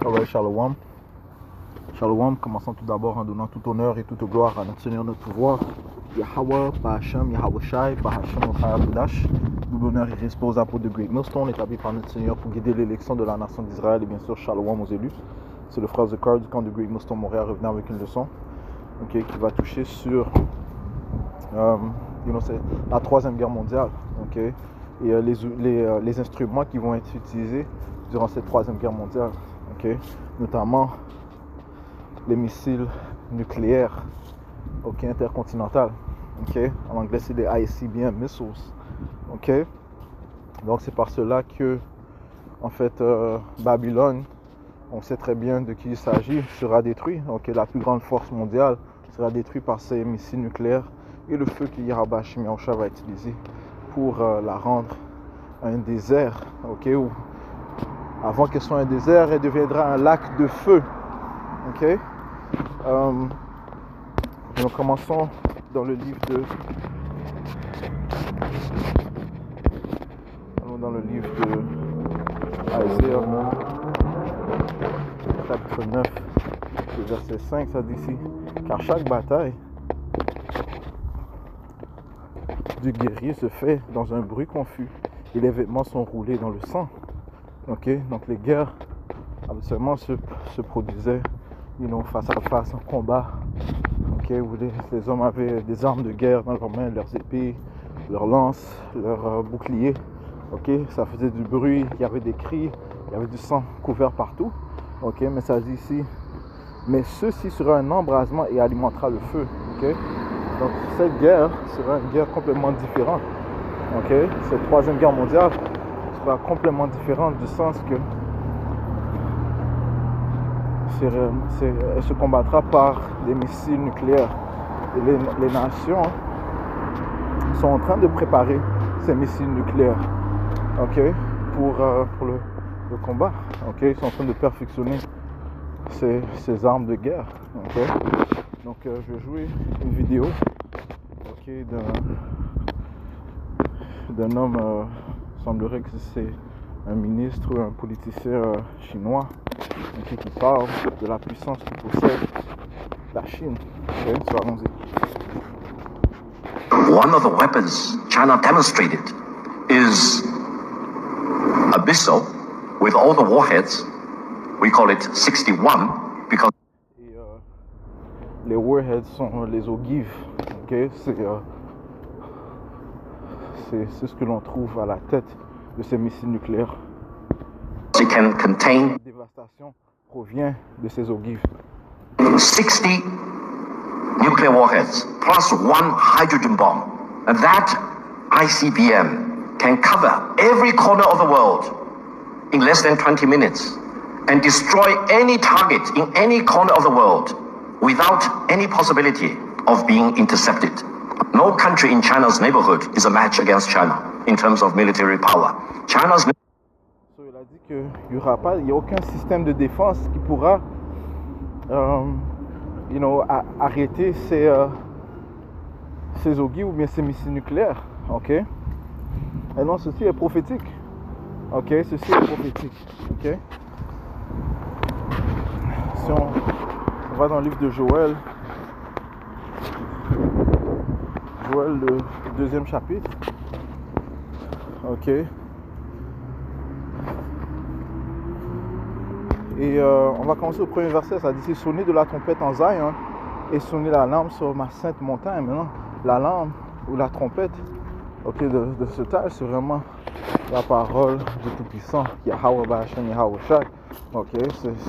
Alright, Shalom. Shalom, commençons tout d'abord en donnant tout honneur et toute gloire à notre Seigneur, notre pouvoir, Yahweh, Bahashem, Yahweh Shai, Bahashem, Kodash. Double honneur et respect aux apôtres de Great Millstone, établis par notre Seigneur pour guider l'élection de la nation d'Israël et bien sûr Shalom aux élus. C'est le frère Zekar du camp de Great Millstone Montréal revenant avec une leçon qui va toucher sur c'est la troisième guerre mondiale et les instruments qui vont être utilisés durant cette troisième guerre mondiale, notamment les missiles nucléaires intercontinentaux. En anglais, c'est les ICBM missiles. Donc, c'est par cela que, en fait, Babylone, on sait très bien de qui il s'agit, sera détruit. La plus grande force mondiale sera détruite par ces missiles nucléaires et le feu que Yahweh Hashem Yahushua va utiliser pour la rendre un désert. Où, avant qu'elle soit un désert, elle deviendra un lac de feu. Donc commençons dans le livre de Isaïe, chapitre 9, le verset 5, ça dit ici: car chaque bataille du guerrier se fait dans un bruit confus et les vêtements sont roulés dans le sang. Donc les guerres habituellement se produisaient face à face, en combat, où les hommes avaient des armes de guerre dans leurs mains, leurs épées, leurs lances, leurs boucliers. Ça faisait du bruit, il y avait des cris, il y avait du sang couvert partout. Mais ça dit ici: mais ceci sera un embrasement et alimentera le feu. Donc cette guerre sera une guerre complètement différente. Cette troisième guerre mondiale sera complètement différente du sens que elle se combattra par des missiles nucléaires. Et les nations sont en train de préparer ces missiles nucléaires pour le combat. Ils sont en train de perfectionner ces armes de guerre. Donc je vais jouer une vidéo d'un homme, semblerait que c'est un ministre ou un politicien chinois qui parle de la puissance que possède la Chine. So allons-y. One of the weapons China demonstrated is a missile with all the warheads. We call it 61 because les warheads sont les ogives. C'est ce que l'on trouve à la tête de ces missiles nucléaires. it can contain La dévastation provient de ces ogives. 60 nuclear warheads plus one hydrogen bomb. And that ICBM can cover every corner of the world in less than 20 minutes and destroy any target in any corner of the world without any possibility of being intercepted. No country in China's neighborhood is a match against China in terms of military power. China's Il a dit qu'il n'y a aucun système de défense qui pourra arrêter ces ogives ou bien ces missiles nucléaires. Et non, ceci est prophétique. Ceci est prophétique. Si on va dans le livre de Joël, le deuxième chapitre. Et on va commencer au premier verset. Ça dit: c'est sonner de la trompette en Zion et sonner la lampe sur ma sainte montagne. Maintenant, la lampe ou la trompette de ce texte, c'est vraiment la parole du Tout-Puissant, Yahweh Bahashem Yahweh Shai.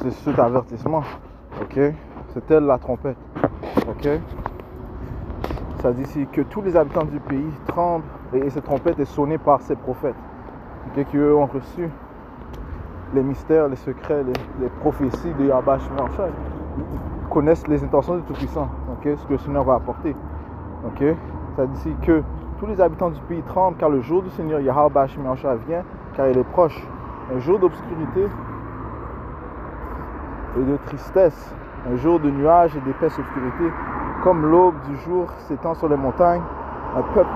C'est cet avertissement. C'est elle la trompette. Ça dit ici que tous les habitants du pays tremblent et cette trompette est sonnée par ces prophètes qui eux ont reçu les mystères, les secrets, les prophéties de Yahweh Hashem Yahushua. Ils connaissent les intentions du Tout-Puissant, ce que le Seigneur va apporter. Ça dit ici que tous les habitants du pays tremblent car le jour du Seigneur Yahweh Hashem Yahushua vient, car il est proche. Un jour d'obscurité et de tristesse, un jour de nuages et d'épaisse obscurité, comme l'aube du jour s'étend sur les montagnes. Un peuple,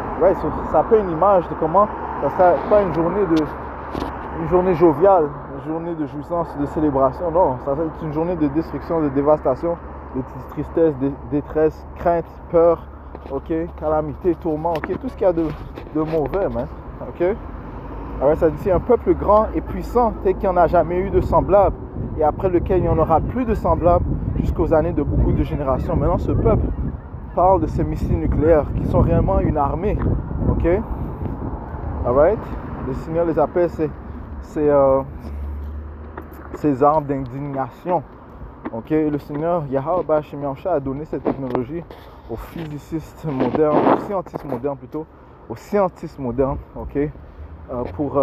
ça fait une image de comment ça sera pas une journée joviale, une journée de jouissance, de célébration. Non, ça va être une journée de destruction, de dévastation, de tristesse, de détresse, crainte, peur, ok, calamité, tourment, ok, tout ce qu'il y a de mauvais, man, ok. Alors ça dit c'est un peuple grand et puissant, tel qu'il n'y en a jamais eu de semblable, et après lequel il n'y en aura plus de semblable jusqu'aux années de beaucoup de générations. Maintenant, ce peuple parle de ces missiles nucléaires qui sont réellement une armée, ok. Alright, le Seigneur les appelle ces armes d'indignation. Ok, le Seigneur Yahweh Hashem Yahushua a donné cette technologie aux physicists modernes, aux scientistes modernes plutôt, aux scientistes modernes, ok, pour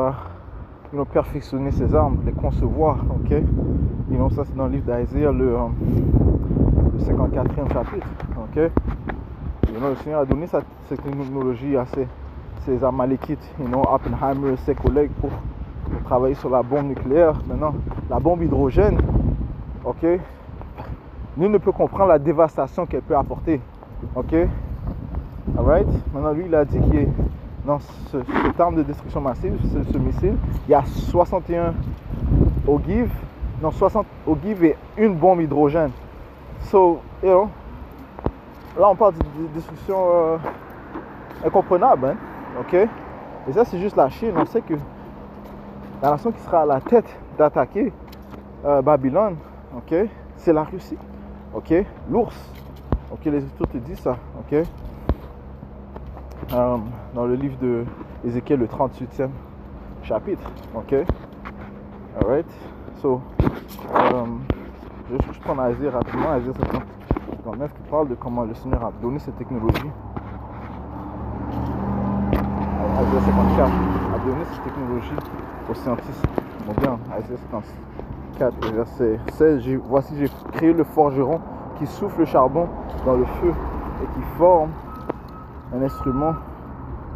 perfectionner ces armes, les concevoir, ok. Ça c'est dans le livre d'Isaiah, le 54e chapitre, ok. Le Seigneur a donné cette technologie à ces Amalékites, Oppenheimer et ses collègues pour travailler sur la bombe nucléaire. Maintenant, la bombe hydrogène, ok, nul ne peut comprendre la dévastation qu'elle peut apporter, ok. Alright. Maintenant, lui, il a dit qu'il est dans cette arme de destruction massive, ce missile, il y a 61 ogives, 60 ogives et une bombe hydrogène. So, là on parle de destruction incomprenable, hein, ok. Et ça, c'est juste la Chine. On sait que la nation qui sera à la tête d'attaquer Babylone, ok, c'est la Russie, ok, l'ours, ok, les Écritures te disent ça, ok, dans le livre de Ézéchiel, le 38e chapitre, ok, alright, so, je prends Isaiah rapidement, Isaiah 59 qui parle de comment le Seigneur a donné cette technologie. Isaiah 54 a donné cette technologie aux scientistes modernes. Isaiah 54, verset 16. Voici, j'ai créé le forgeron qui souffle le charbon dans le feu et qui forme un instrument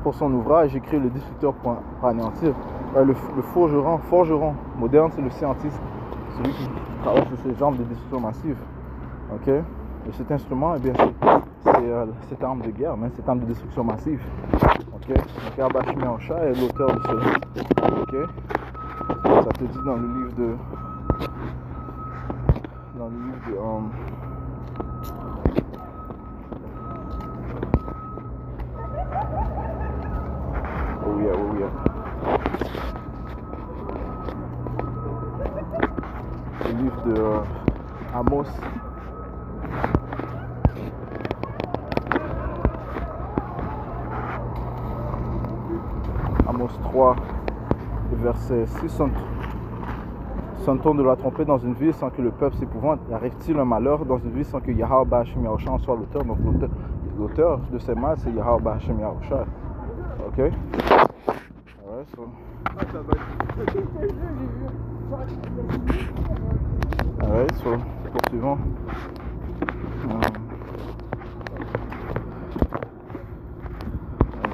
pour son ouvrage. J'ai créé le destructeur pour anéantir. Le forgeron moderne, c'est le scientiste, celui qui travaille sur ces armes de destruction massive. Ok. Et cet instrument, eh bien, c'est cette arme de guerre, mais cette arme de destruction massive. Ok. Donc, Yahweh Hashem Yahushua est l'auteur de cela. Ok. Ça te dit dans le livre de oh yeah. Le livre de Amos. Amos 3, verset 6. Sonne-t-on de la trompette dans une ville sans que le peuple s'épouvante? Arrive-t-il un malheur dans une ville sans que Yahweh Hashem Yahushua en soit l'auteur? Donc l'auteur de ces mal, c'est Yahweh Hashem Yahushua. Ok? Alright, so. Alright, so, poursuivons.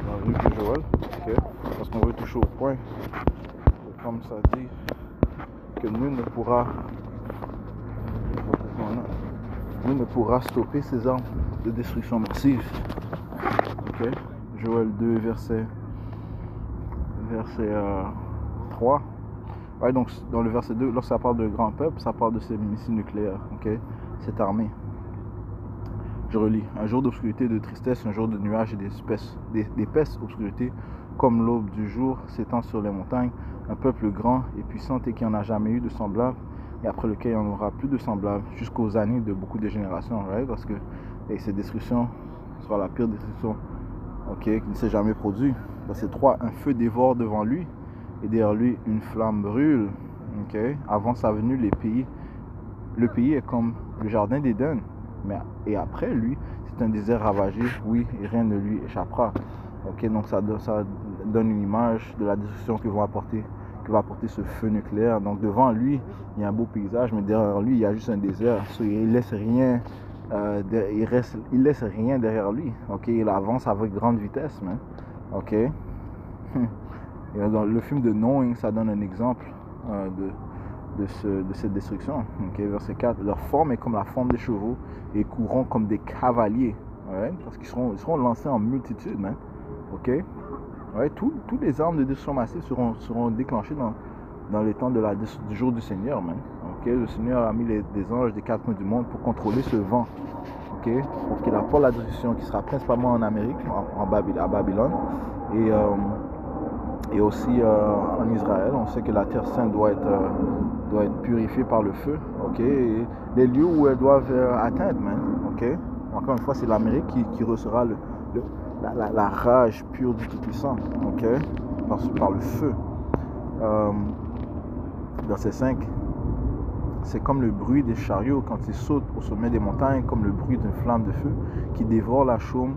Dans le livre de Joël, ok? Parce qu'on veut toucher au point. Et comme ça dit, que nul ne pourra stopper ces armes de destruction massive. Ok? Joël 2, verset 3. Ouais, donc dans le verset 2, lorsque ça parle de grand peuple, ça parle de ces missiles nucléaires, ok? Cette armée. Je relis. Un jour d'obscurité, de tristesse, un jour de nuages et d'épaisse obscurité, comme l'aube du jour s'étend sur les montagnes, un peuple grand et puissant et qui n'en a jamais eu de semblable, et après lequel il n'y en aura plus de semblable jusqu'aux années de beaucoup de générations, right? Parce que cette destruction sera la pire destruction, ok, qui ne s'est jamais produite. Verset 3, un feu dévore devant lui, et derrière lui une flamme brûle, ok. Avant sa venue, le pays est comme le jardin d'Éden, et après lui, c'est un désert ravagé, oui, et rien ne lui échappera. Ok, donc ça donne une image de la destruction que va apporter ce feu nucléaire. Donc devant lui, il y a un beau paysage, mais derrière lui, il y a juste un désert. Il laisse rien, il laisse rien derrière lui. Ok, il avance avec grande vitesse, man. Ok. Et dans le film de Knowing, ça donne un exemple de cette destruction. Ok, verset 4. Leur forme est comme la forme des chevaux et courront comme des cavaliers. Ouais, parce qu'ils seront lancés en multitude, man. Ok. Ouais, tous les armes de destruction massive seront déclenchées dans les temps du jour du Seigneur, man. Okay? Le Seigneur a mis des anges des quatre coins du monde pour contrôler ce vent. Okay? Pour qu'il apporte la destruction qui sera principalement en Amérique, à Babylone, et aussi en Israël. On sait que la terre sainte doit être purifiée par le feu. Okay? Et les lieux où elles doivent atteindre, man. Okay? Encore une fois, c'est l'Amérique qui recevra la rage pure du Tout-Puissant, okay? par le feu. Verset 5, c'est comme le bruit des chariots quand ils sautent au sommet des montagnes, comme le bruit d'une flamme de feu qui dévore la chaume,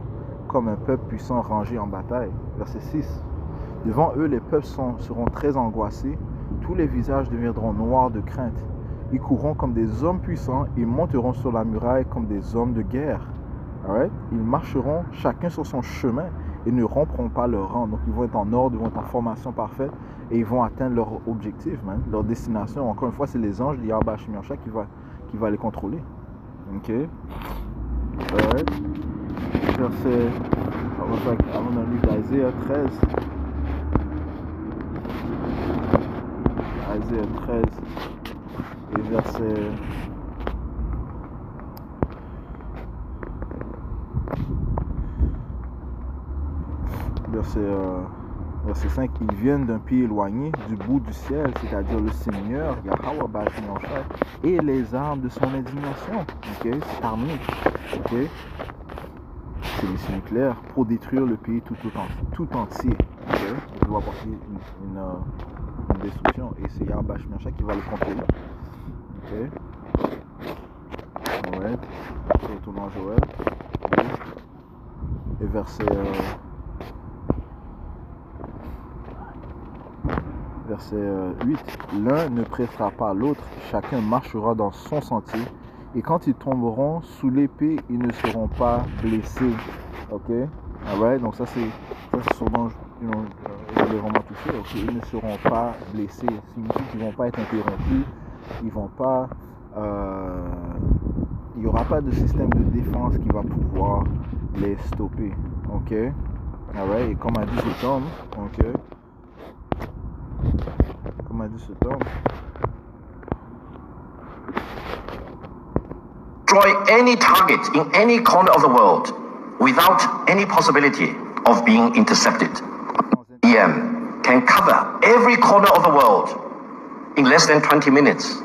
comme un peuple puissant rangé en bataille. Verset 6, devant eux les peuples seront très angoissés, tous les visages deviendront noirs de crainte. Ils courront comme des hommes puissants, ils monteront sur la muraille comme des hommes de guerre. Alright? Ils marcheront chacun sur son chemin et ne rompront pas leur rang. Donc ils vont être en ordre, ils vont être en formation parfaite et ils vont atteindre leur objectif, man, leur destination. Encore une fois, c'est les anges de Yahweh Hashem Yahushua qui va les contrôler. Ok? Alright? Verset, avant dans le livre d'Isaiah 13. Isaiah 13 et verset... Verset 5, ils viennent d'un pays éloigné du bout du ciel, c'est-à-dire le Seigneur, Yahweh Hashem Yahushua, et les armes de son indignation. Okay? C'est armé. Okay? C'est les nucléaires pour détruire le pays tout entier. Okay? Il doit apporter une destruction et c'est Yahweh Hashem Yahushua qui va le contrôler. Okay? Ouais. Retournons à Joël. Et verset 8, l'un ne pressera pas l'autre, chacun marchera dans son sentier, et quand ils tomberont sous l'épée, ils ne seront pas blessés. Ok? Alright, donc ça c'est ce dont je voulais vraiment toucher. Okay? Ils ne seront pas blessés, ça signifie qu'ils ne vont pas être interrompus, ils vont pas, il n'y aura pas de système de défense qui va pouvoir les stopper. Ok? Alright, et comme a dit cet homme, ok? Comme a dit cet homme, destroy any target in any corner of the world without any possibility of being intercepted. EM can cover every corner of the world in less than 20 minutes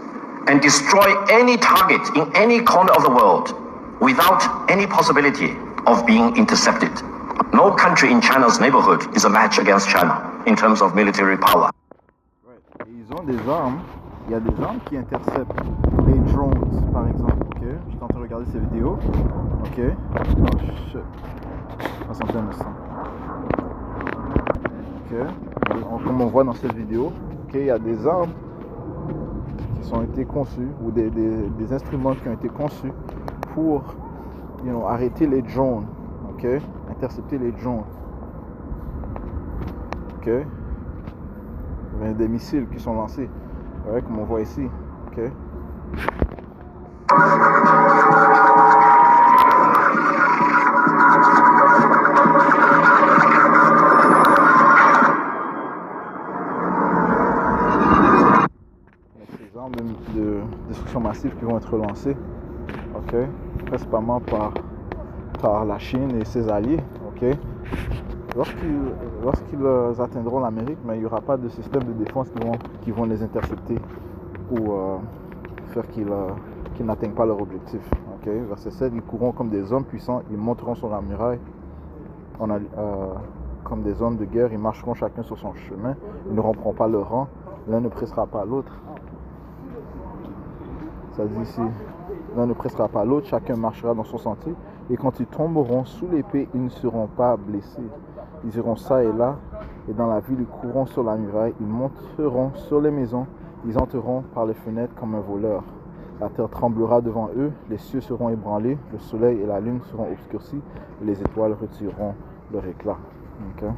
and destroy any target in any corner of the world without any possibility of being intercepted. No country in China's neighborhood is a match against China in terms of military power. Ils ont des armes, il y a des armes qui interceptent les drones par exemple, ok? Je suis en train de regarder ces vidéos, ok? Oh shit, attendez un instant. Ok, comme on voit dans cette vidéo, ok, il y a des armes qui ont été conçues, ou des instruments qui ont été conçus pour arrêter les drones, ok? Intercepter les drones, ok? Il y a des missiles qui sont lancés, ouais, comme on voit ici, ok? Ces armes de destruction massive qui vont être lancées, ok? Principalement par la Chine et ses alliés, ok? Lorsqu'ils atteindront l'Amérique, mais il n'y aura pas de système de défense qui vont les intercepter ou faire qu'ils n'atteignent pas leur objectif. Okay? Verset 7, ils courront comme des hommes puissants, ils monteront sur la muraille comme des hommes de guerre, ils marcheront chacun sur son chemin, ils ne rompront pas leur rang, l'un ne pressera pas l'autre. Ça dit ici, l'un ne pressera pas l'autre, chacun marchera dans son sentier, et quand ils tomberont sous l'épée, ils ne seront pas blessés. Ils iront ça et là, et dans la ville, ils courront sur la muraille, ils monteront sur les maisons, ils entreront par les fenêtres comme un voleur. La terre tremblera devant eux, les cieux seront ébranlés, le soleil et la lune seront obscurcis, et les étoiles retireront leur éclat. Okay?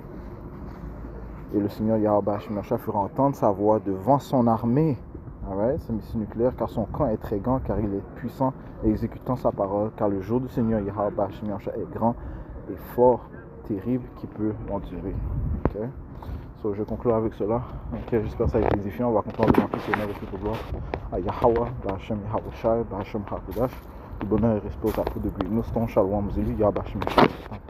Et le Seigneur Yahweh Hashem Yahushua fera entendre sa voix devant son armée. Alright, c'est un missile nucléaire, car son camp est très grand, car il est puissant et exécutant sa parole, car le jour du Seigneur Yahweh Hashem Yahushua est grand et fort, terrible, qui peut endurer. Okay? So, je conclue avec cela. Okay, j'espère que ça a été édifiant. On va conclure devant tous les honneur et toute gloire à Yahweh, Ba'Hashem Yahweh Shai, Ba'Hashem HaKadosh. Le bonheur et respect au capot de Gris. Nous, Shalom Zélu, Yah Ba'Hashem Yahweh.